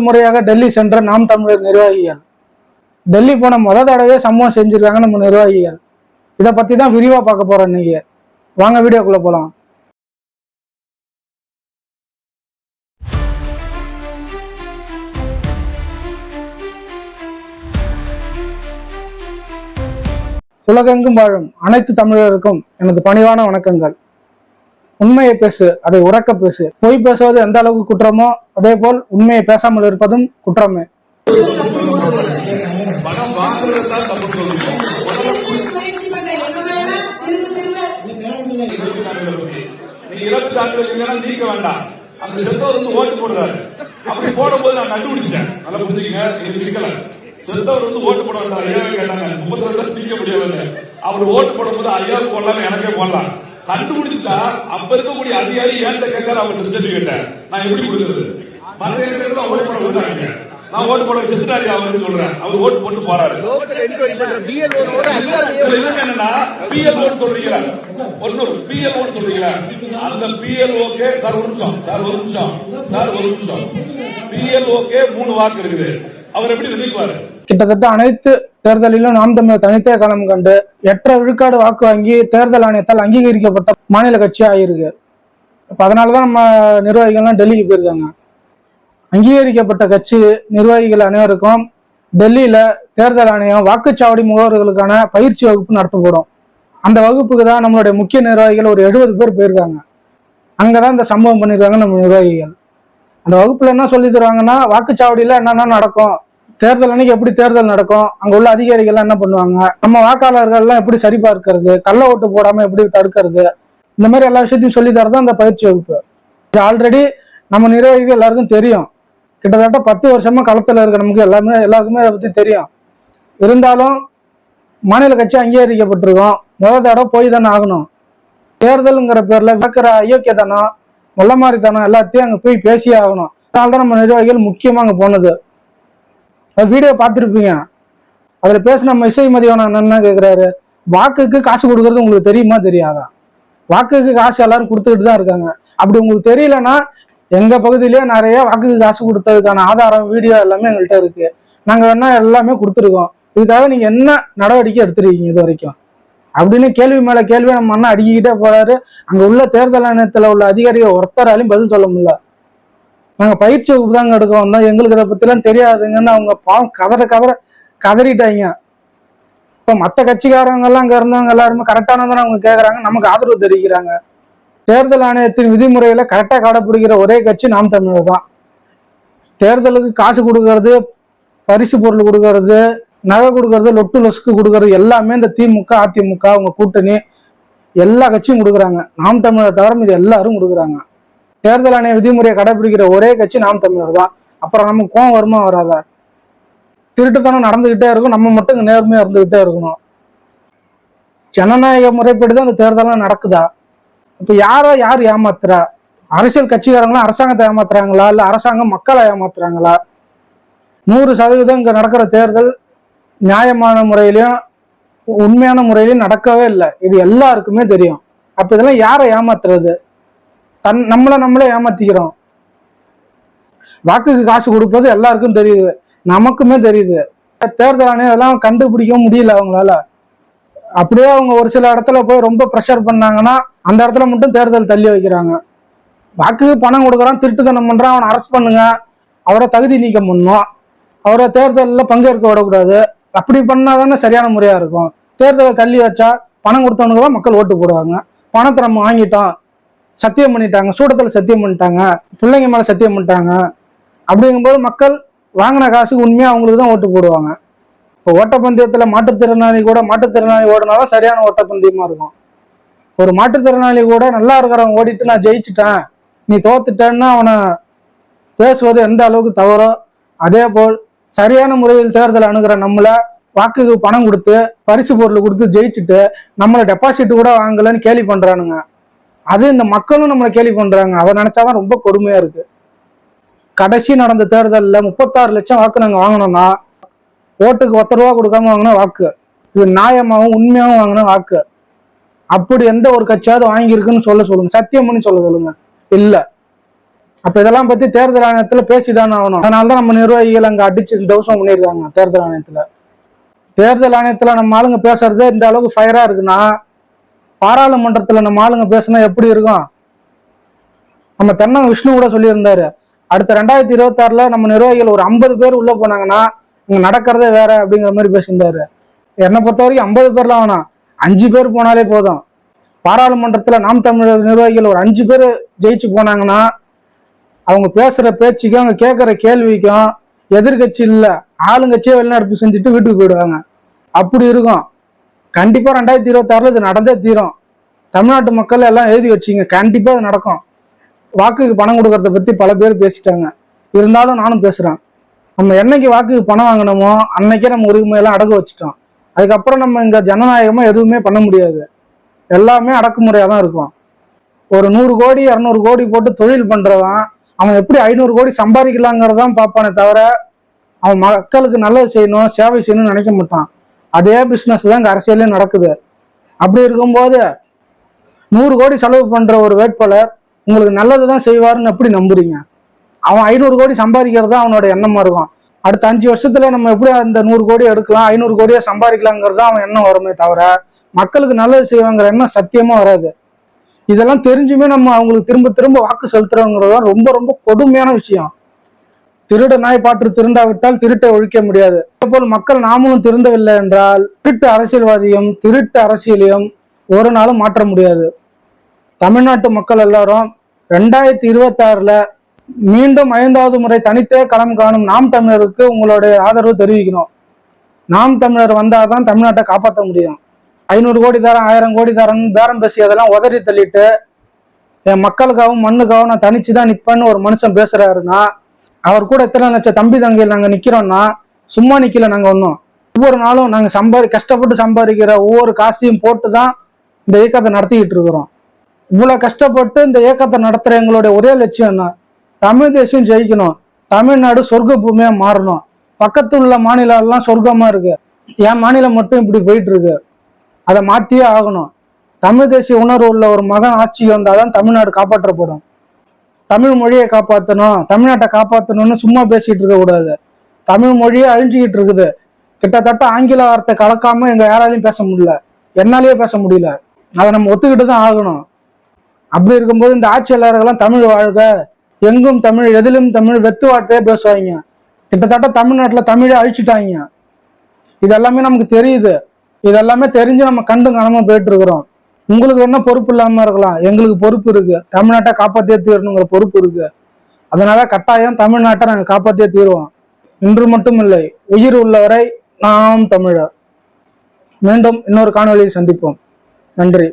முதல் முறையாக டெல்லி சென்ற நாம் தமிழர் நிர்வாகிகள். டெல்லி போன தடவையே சம்பவம் செஞ்சிருக்காங்க நம்ம நிர்வாகிகள். இதை பத்தி தான் விரிவா பார்க்க போறோம் இன்னைக்கு. வாங்க வீடியோக்குள்ள போலாம். உலகெங்கும் வாழும் அனைத்து தமிழருக்கும் எனது பணிவான வணக்கங்கள். உண்மையை பேசு, அதை உறக்க பேசு. பொய் பேசுவது எந்த அளவுக்கு குற்றமோ அதே போல் உண்மையை பேசாமல் இருப்பதும் குற்றமே. செத்தவர் ஓட்டு போட வேண்டாம். ஐயாவே கேட்டாங்க 32 நீக்க முடியவில்லை. அவர் ஓட்டு போடும்போது ஐயாவுக்கு போடலாம், எனக்கே போடலாம். கண்டுபிடிச்சா அப்ப இருக்கக்கூடிய அதிகாரி ஏன்ட்ட கேட்கற அவர் சர்டிபிகேட்ட நான் எப்படி கொடுக்குறது? மற்ற இடத்துல ஓட்டு போட விட்டாங்க. நான் ஓட்டு போட செத்துட்டாரு அவருக்கு சொல்றேன். அவர் ஓட்டு போட்டு போறாரு. என்னன்னா பிஎல்ஓ சொல்றீங்க, ஒன்னொரு பிஎல்ஓ சொல்றீங்க. அந்த பிஎல்ஓக்கு சார் ஒரு நிமிஷம் பிஎல்ஓக்கு 3 வாக்கு இருக்குது. அவர் எப்படி நினைக்குவாரு? கிட்டத்தட்ட அனைத்து தேர்தலிலும் நாம் தமிழர் தனித்தே களம் கண்டு 8.5 விழுக்காடு வாக்கு வாங்கி தேர்தல் ஆணையத்தால் அங்கீகரிக்கப்பட்ட மாநில கட்சி ஆயிருக்கு. அதனாலதான் நம்ம நிர்வாகிகள்லாம் டெல்லிக்கு போயிருக்காங்க. அங்கீகரிக்கப்பட்ட கட்சி நிர்வாகிகள் அனைவருக்கும் டெல்லியில தேர்தல் ஆணையம் வாக்குச்சாவடி முகவர்களுக்கான பயிற்சி வகுப்பு நடத்தப்படும். அந்த வகுப்புக்கு தான் நம்மளுடைய முக்கிய நிர்வாகிகள் ஒரு 70 பேர் போயிருக்காங்க. அங்கதான் இந்த சம்பவம் பண்ணிருக்காங்க நம்ம நிர்வாகிகள். அந்த வகுப்புல என்ன சொல்லி தருவாங்கன்னா, வாக்குச்சாவடியில என்னென்ன நடக்கும், தேர்தல் அன்னைக்கு எப்படி தேர்தல் நடக்கும், அங்க உள்ள அதிகாரிகள் என்ன பண்ணுவாங்க, நம்ம வாக்காளர்கள் எல்லாம் எப்படி சரிபார்க்கிறது, கள்ள ஓட்டு போடாம எப்படி தடுக்கிறது, இந்த மாதிரி எல்லா விஷயத்தையும் சொல்லி தரதான் அந்த பயிற்சி வகுப்பு. இது ஆல்ரெடி நம்ம நிர்வாகிகள் எல்லாருக்கும் தெரியும். கிட்டத்தட்ட 10 வருஷமா களத்துல இருக்க நமக்கு எல்லாருக்குமே அதை பத்தி தெரியும். இருந்தாலும் மாநில கட்சி அங்கீகரிக்கப்பட்டிருக்கோம். முதல் தடவை போய் தானே ஆகணும். தேர்தலுங்கிற பேர்ல வைக்கிற அயோக்கியத்தனம், மொல்லமாரித்தனம் எல்லாத்தையும் அங்க போய் பேசியே ஆகணும். அதனால்தான் நம்ம நிர்வாகிகள் முக்கியமா அங்க போனது. வீடியோ பார்த்துருப்பீங்க. அதுல பேச நம்ம இசை மதியானம் என்ன கேட்கிறாரு, வாக்குக்கு காசு கொடுக்கறது உங்களுக்கு தெரியுமா தெரியாதா? வாக்குக்கு காசு எல்லாரும் கொடுத்துக்கிட்டு தான் இருக்காங்க. அப்படி உங்களுக்கு தெரியலன்னா எங்க பகுதியிலேயே நிறைய வாக்குக்கு காசு கொடுத்ததுக்கான ஆதாரம் வீடியோ எல்லாமே எங்கள்கிட்ட இருக்கு. நாங்க வேணா எல்லாமே கொடுத்துருக்கோம். இதுக்காக நீங்க என்ன நடவடிக்கை எடுத்துருக்கீங்க இது வரைக்கும் அப்படின்னு கேள்வி மேல கேள்வி நம்ம அண்ணன் அடிக்கிட்டே போறாரு. அங்க உள்ள தேர்தல் ஆணையத்துல உள்ள அதிகாரிகள் ஒருத்தராலையும் பதில் சொல்ல முடியல. நாங்க பயிற்சி வகுப்பு தாங்க எடுக்க வந்தோம், எங்களுக்கு இதை பத்தி எல்லாம் தெரியாதுங்கன்னு அவங்க பாவம் கதறிட்டாங்க. இப்ப மற்ற கட்சிக்காரங்க எல்லாம் அங்க இருந்தவங்க எல்லாருமே கரெக்டானதானே அவங்க கேட்கறாங்க, நமக்கு ஆதரவு தெரிவிக்கிறாங்க. தேர்தல் ஆணையத்தின் விதிமுறைகளை கரெக்டா கடைபிடிக்கிற ஒரே கட்சி நாம் தமிழர் தான். தேர்தலுக்கு காசு கொடுக்கறது, பரிசு பொருள் கொடுக்கறது, நகை கொடுக்கறது, லொட்டு லொசுக்கு கொடுக்கறது எல்லாமே இந்த திமுக அதிமுக அவங்க கூட்டணி எல்லா கட்சியும் கொடுக்குறாங்க. நாம் தமிழர் தவிர இது எல்லாரும் கொடுக்குறாங்க. தேர்தல் ஆணைய விதிமுறையை கடைபிடிக்கிற ஒரே கட்சி நாம் தமிழர் தான். அப்புறம் நமக்கு கோவம் வருமா வராதா? திருட்டுத்தனம் நடந்துகிட்டே இருக்கும், நம்ம மட்டும் நேர்மையா இருந்துகிட்டே இருக்கணும். ஜனநாயக முறைப்படி தான் இந்த தேர்தலாம் நடக்குதா? இப்ப யார் ஏமாத்துறா? அரசியல் கட்சிக்காரங்களா அரசாங்கத்தை ஏமாத்துறாங்களா, இல்ல அரசாங்கம் மக்களை ஏமாத்துறாங்களா? 100% இங்க நடக்கிற தேர்தல் நியாயமான முறையிலையும் உண்மையான முறையிலையும் நடக்கவே இல்லை. இது எல்லாருக்குமே தெரியும். அப்ப இதெல்லாம் யாரை ஏமாத்துறது? நம்மளே ஏமாத்திக்கிறோம். வாக்குக்கு காசு கொடுப்பது எல்லாருக்கும் தெரியுது, நமக்குமே தெரியுது. தேர்தல் ஆணையம் அதெல்லாம் கண்டுபிடிக்க முடியல அவங்களால. அப்படியே அவங்க ஒரு சில இடத்துல போய் ரொம்ப ப்ரெஷர் பண்ணாங்கன்னா அந்த இடத்துல மட்டும் தேர்தல் தள்ளி வைக்கிறாங்க. வாக்குக்கு பணம் கொடுக்குறான், திருட்டுத்தனம் பண்றான், அவனை அரெஸ்ட் பண்ணுங்க, அவரை தகுதி நீக்கம் பண்ணணும், அவரை தேர்தலில் பங்கேற்க விடக்கூடாது. அப்படி பண்ணாதானே சரியான முறையா இருக்கும். தேர்தலை தள்ளி வச்சா பணம் கொடுத்தவனுக்கு தான் மக்கள் ஓட்டு போடுவாங்க. பணத்தை நம்ம வாங்கிட்டோம், சத்தியம் பண்ணிட்டாங்க, சூடத்துல சத்தியம் பண்ணிட்டாங்க, பிள்ளைங்க மேல சத்தியம் பண்ணிட்டாங்க. அப்படிங்கும்போது மக்கள் வாங்கின காசுக்கு உண்மையா அவங்களுக்கு தான் ஓட்டு போடுவாங்க. இப்போ ஓட்டப்பந்தயத்துல மாற்றுத்திறனாளி ஓடினாதான் சரியான ஓட்டப்பந்தயமா இருக்கும். ஒரு மாற்றுத்திறனாளி கூட நல்லா இருக்கிறவன் ஓடிட்டு நான் ஜெயிச்சுட்டேன், நீ தோத்துட்டேன்னா அவனை பேசுவது எந்த அளவுக்கு தவறோ அதே போல் சரியான முறையில் தேர்தல் அணுகிற நம்மள வாக்குக்கு பணம் கொடுத்து பரிசு பொருள் கொடுத்து ஜெயிச்சுட்டு நம்மளை டெபாசிட் கூட வாங்கலன்னு கேலி பண்றானுங்க. அது இந்த மக்களும் நம்மளை கேலி பண்றாங்க. அதை நினைச்சாதான் ரொம்ப கொடுமையா இருக்கு. கடைசி நடந்த தேர்தலில் 36 லட்சம் வாக்கு நாங்க வாங்கினோம்னா ஓட்டுக்கு 10 ரூபா கொடுக்காம வாங்கின வாக்கு. இது நியாயமாகவும் உண்மையாகவும் வாங்கின வாக்கு. அப்படி எந்த ஒரு கட்சியாவது வாங்கியிருக்குன்னு சொல்லுங்க, சத்தியம் பண்ணி சொல்லுங்க. இல்ல, அப்ப இதெல்லாம் பத்தி தேர்தல் ஆணையத்துல பேசிதானே ஆகணும். அதனாலதான் நம்ம நிர்வாகிகள் அங்க அடிச்சு தவசம் பண்ணியிருக்காங்க தேர்தல் ஆணையத்துல. தேர்தல் ஆணையத்துல நம்ம ஆளுங்க பேசுறது இந்த அளவுக்கு ஃபயரா இருக்குன்னா, பாராளுமன்றத்துல நம்ம ஆளுங்க பேசுனா எப்படி இருக்கும்? நம்ம தென்னம் விஷ்ணு கூட சொல்லியிருந்தாரு, அடுத்த 2026 நம்ம நிர்வாகிகள் ஒரு 50 பேர் உள்ள போனாங்கன்னா இங்க நடக்கிறதே வேற அப்படிங்கிற மாதிரி பேசியிருந்தாரு. என்னை பொறுத்த வரைக்கும் 50 பேர்லாம் வேணாம், 5 பேர் போனாலே போதும். பாராளுமன்றத்துல நாம் தமிழர் நிர்வாகிகள் ஒரு 5 பேர் ஜெயிச்சு போனாங்கன்னா அவங்க பேசுற பேச்சுக்கும் அவங்க கேட்கிற கேள்விக்கும் எதிர்கட்சி இல்ல ஆளுங்கட்சியே வெளிநடப்பு செஞ்சுட்டு வீட்டுக்கு போயிடுவாங்க. அப்படி இருக்கும். கண்டிப்பா 2026 இது நடந்தே தீரும். தமிழ்நாட்டு மக்கள் எல்லாம் எழுதி வச்சிங்க, கண்டிப்பா இது நடக்கும். வாக்குக்கு பணம் கொடுக்கறத பத்தி பல பேர் பேசிட்டாங்க, இருந்தாலும் நானும் பேசுறேன். நம்ம என்னைக்கு வாக்குக்கு பணம் வாங்கினோமோ அன்னைக்கே நம்ம உரிமையெல்லாம் அடகு வச்சுட்டோம். அதுக்கப்புறம் நம்ம இங்க ஜனநாயகமா எதுவுமே பண்ண முடியாது. எல்லாமே அடக்குமுறையா தான் இருக்கும். ஒரு 100 கோடி 200 கோடி போட்டு தொழில் பண்றவன் அவன் எப்படி 500 கோடி சம்பாதிக்கலாங்கிறதான் பார்ப்பானே தவிர அவன் மக்களுக்கு நல்லது செய்யணும் சேவை செய்யணும்னு நினைக்க மாட்டான். அதே பிசினஸ் தான் இங்க அரசியலே நடக்குது. அப்படி இருக்கும்போது 100 கோடி செலவு பண்ற ஒரு வேட்பாளர் உங்களுக்கு நல்லதுதான் செய்வாருன்னு எப்படி நம்புறீங்க? அவன் 500 கோடி சம்பாதிக்கிறது தான் அவனோட எண்ணமா இருக்கும். அடுத்த 5 வருஷத்துல நம்ம எப்படி அந்த 100 கோடி எடுக்கலாம் 500 கோடியா சம்பாதிக்கலாங்கிறது அவன் எண்ணம் வருமே தவிர மக்களுக்கு நல்லது செய்வாங்கிற எண்ணம் சத்தியமா வராது. இதெல்லாம் தெரிஞ்சுமே நம்ம அவங்களுக்கு திரும்ப திரும்ப வாக்கு செலுத்துறோங்கிறது ரொம்ப ரொம்ப கொடுமையான விஷயம். திருட நாய் பாற்று திருந்தாவிட்டால் திருட்டை ஒழிக்க முடியாது. அதேபோல் மக்கள் நாமளும் திருந்தவில்லை என்றால் திருட்டு அரசியல்வாதியும் திருட்டு அரசியலையும் ஒரு நாளும் மாற்ற முடியாது. தமிழ்நாட்டு மக்கள் எல்லாரும் 2026 மீண்டும் 5வது முறை தனித்தே களம் காணும் நாம் தமிழருக்கு உங்களுடைய ஆதரவு தெரிவிக்கணும். நாம் தமிழர் வந்தாதான் தமிழ்நாட்டை காப்பாற்ற முடியும். 500 கோடி தரேன் 1000 கோடி தரேன்னு பேரம் பேசி அதெல்லாம் உதறி தள்ளிட்டு என் மக்களுக்காகவும் மண்ணுக்காகவும் நான் தனிச்சுதான் நிற்பேன்னு ஒரு மனுஷன் பேசுறாருன்னா அவர் கூட எத்தனை லட்சம் தம்பி தங்கையில் நாங்க நிக்கிறோம்னா சும்மா நிக்கல. நாங்க ஒன்றும் ஒவ்வொரு நாளும் நாங்க கஷ்டப்பட்டு சம்பாதிக்கிற ஒவ்வொரு காசையும் போட்டுதான் இந்த இயக்கத்தை நடத்திக்கிட்டு இருக்கிறோம். இவ்வளவு கஷ்டப்பட்டு இந்த இயக்கத்தை நடத்துற எங்களுடைய ஒரே லட்சியம் என்ன? தமிழ் தேசியம் ஜெயிக்கணும், தமிழ்நாடு சொர்க்க பூமியா மாறணும். பக்கத்து உள்ள மாநிலம் எல்லாம் சொர்க்கமா இருக்கு, என் மாநிலம் மட்டும் இப்படி போயிட்டு இருக்கு. அதை மாத்தியே ஆகணும். தமிழ் தேசிய உணர்வு உள்ள ஒரு மகன் ஆட்சிக்கு வந்தாதான் தமிழ்நாடு காப்பாற்றப்படும். தமிழ் மொழியை காப்பாற்றணும் தமிழ்நாட்டை காப்பாற்றணும்னு சும்மா பேசிட்டு இருக்க கூடாது. தமிழ் மொழியே அழிஞ்சுக்கிட்டு இருக்குது. கிட்டத்தட்ட ஆங்கில வார்த்தை கலக்காம எங்க யாராலையும் பேச முடியல, என்னாலேயே பேச முடியல. அதை நம்ம ஒத்துக்கிட்டு தான் ஆகணும். அப்படி இருக்கும்போது இந்த ஆட்சியாளர்கள்லாம் தமிழ் வாழ்க, எங்கும் தமிழ், எதிலும் தமிழ், வெத்து வார்த்தையே பேசுவாங்க. கிட்டத்தட்ட தமிழ்நாட்டுல தமிழை அழிச்சுட்டாங்க. இதெல்லாமே நமக்கு தெரியுது. இதெல்லாமே தெரிஞ்சு நம்ம கண்டு காணாம போயிட்டு இருக்கிறோம். உங்களுக்கு என்ன பொறுப்பு இல்லாம இருக்கலாம், எங்களுக்கு பொறுப்பு இருக்கு. தமிழ்நாட்டை காப்பாத்தியே தீரணுங்கிற பொறுப்பு இருக்கு. அதனால கட்டாயம் தமிழ்நாட்டை நாங்க காப்பாத்தியே தீருவோம். இன்று மட்டும் இல்லை, உயிர் உள்ளவரை நாம் தமிழர். மீண்டும் இன்னொரு காணொலியை சந்திப்போம். நன்றி.